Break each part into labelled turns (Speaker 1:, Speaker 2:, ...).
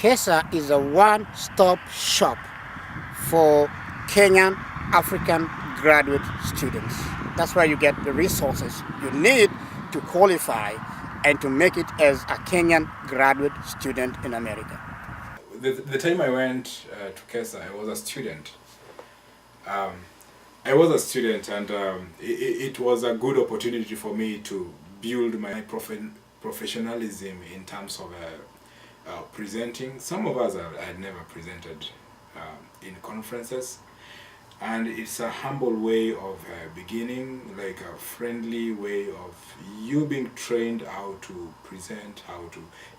Speaker 1: Kessa is a one-stop shop for Kenyan African graduate students. That's where you get the resources you need to qualify and to make it as a Kenyan graduate student in America.
Speaker 2: The time I went to Kessa, I was a student. I was a student, and it was a good opportunity for me to build my professionalism in terms of presenting. Some of us had never presented in conferences, and it's a humble way of beginning, like a friendly way of you being trained how to present,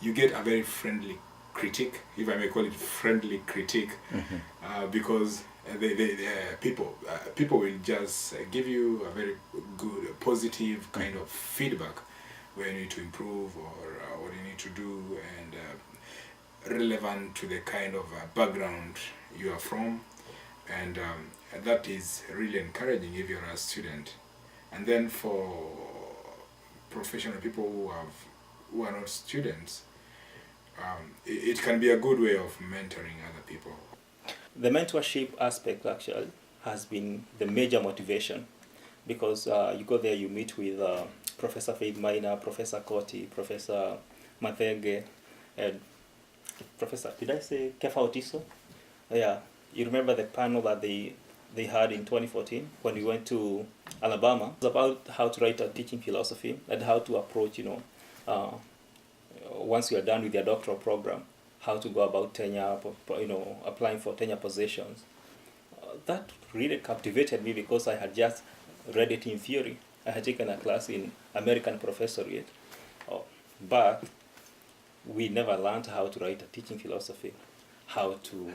Speaker 2: you get a very friendly critique, if I may call it friendly critique, because people will just give you a very good, positive kind of feedback where you need to improve or what you need to do, and relevant to the kind of background you are from, and that is really encouraging if you're a student. And then for professional people who are not students, it can be a good way of mentoring other people.
Speaker 3: The mentorship aspect actually has been the major motivation, because you go there, you meet with Professor Faith Maina, Professor Koti, Professor Mathege, and Professor, did I say Kefa Otiso? Yeah, you remember the panel that they had in 2014 when we went to Alabama? It was about how to write a teaching philosophy and how to approach, once you are done with your doctoral program, how to go about tenure, applying for tenure positions. That really captivated me because I had just read it in theory. I had taken a class in American professorate, but we never learned how to write a teaching philosophy, how to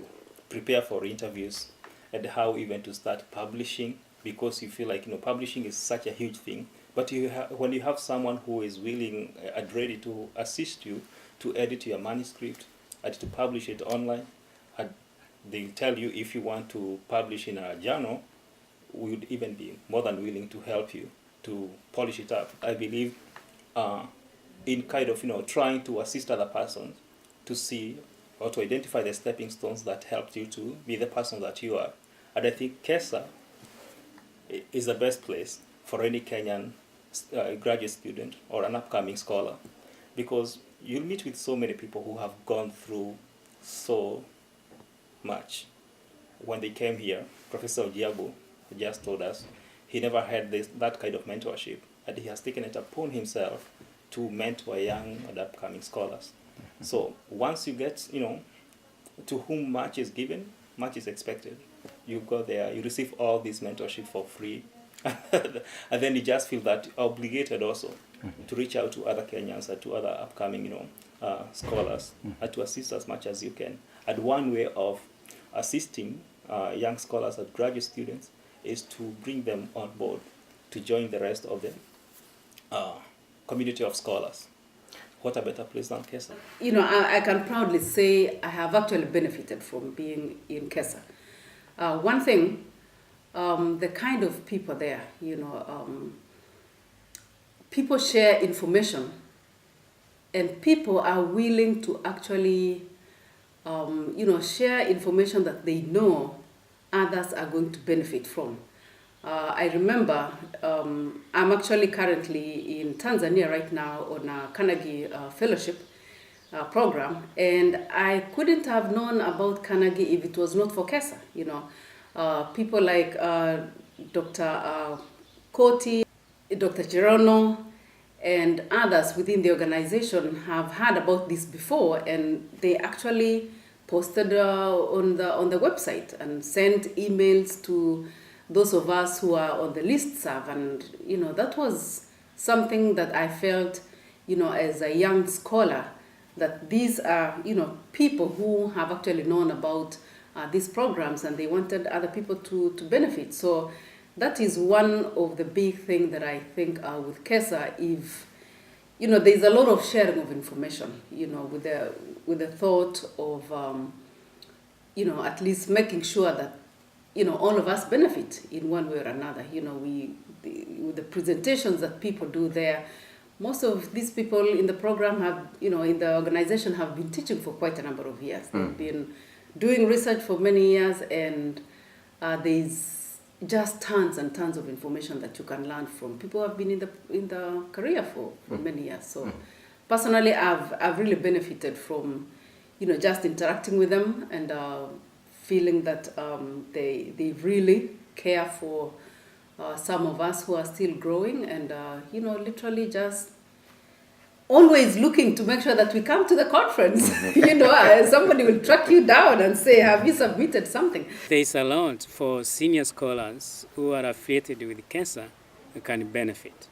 Speaker 3: prepare for interviews, and how even to start publishing, because you feel like publishing is such a huge thing. But when you have someone who is willing and ready to assist you to edit your manuscript and to publish it online, and they tell you if you want to publish in a journal, we would even be more than willing to help you to polish it up. I believe in kind of trying to assist other persons to see or to identify the stepping stones that helped you to be the person that you are. And I think Kessa is the best place for any Kenyan graduate student or an upcoming scholar, because you'll meet with so many people who have gone through so much. When they came here, Professor Ojiabu just told us he never had that kind of mentorship, and he has taken it upon himself to mentor young and upcoming scholars. So once you get, to whom much is given, much is expected. You go there, you receive all this mentorship for free, and then you just feel that obligated also to reach out to other Kenyans and to other upcoming, scholars, and to assist as much as you can. And one way of assisting young scholars and graduate students is to bring them on board to join the rest of the community of scholars. What a better place than Kessa?
Speaker 4: I can proudly say I have actually benefited from being in Kessa. One thing, the kind of people there, people share information, and people are willing to actually, share information that they know others are going to benefit from. I remember I'm actually currently in Tanzania right now on a Carnegie fellowship program, and I couldn't have known about Carnegie if it was not for Kessa. People like Dr. Koti, Dr. Gerono, and others within the organization have heard about this before, and they actually posted on the website and sent emails to those of us who are on the listserv, and that was something that I felt, as a young scholar, that these are people who have actually known about these programs, and they wanted other people to benefit. So that is one of the big things that I think with Kessa, if there's a lot of sharing of information, with the thought of at least making sure that all of us benefit in one way or another. With the presentations that people do there, most of these people in the program have, in the organization have been teaching for quite a number of years. They've been doing research for many years, and there's just tons and tons of information that you can learn from people who have been in the career for many years. So personally, I've really benefited from, just interacting with them and feeling that they really care for some of us who are still growing, and literally just always looking to make sure that we come to the conference. Somebody will track you down and say, have you submitted something?
Speaker 5: There is a lot for senior scholars who are affiliated with Kessa who can benefit.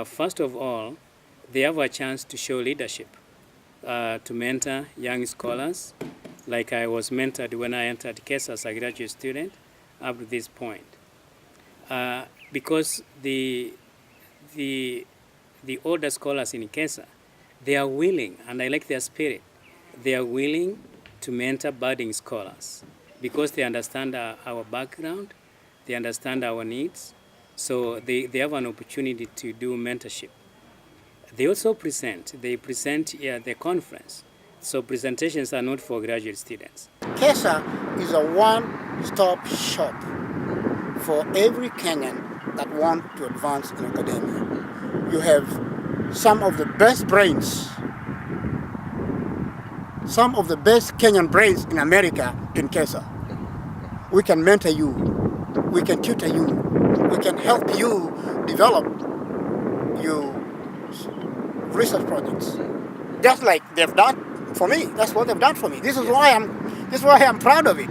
Speaker 5: First of all, they have a chance to show leadership, to mentor young scholars, like I was mentored when I entered Kessa as a graduate student up to this point. Because the older scholars in Kessa, they are willing, and I like their spirit, they are willing to mentor budding scholars because they understand our background, they understand our needs, so they have an opportunity to do mentorship. They also present at the conference, so presentations are not for graduate students.
Speaker 1: Kessa is a one-stop shop for every Kenyan that wants to advance in academia. You have some of the best brains, some of the best Kenyan brains in America in Kessa. We can mentor you, we can tutor you, we can help you develop your research projects. Just like they've done for me. That's what they've done for me. This is why I'm proud of it.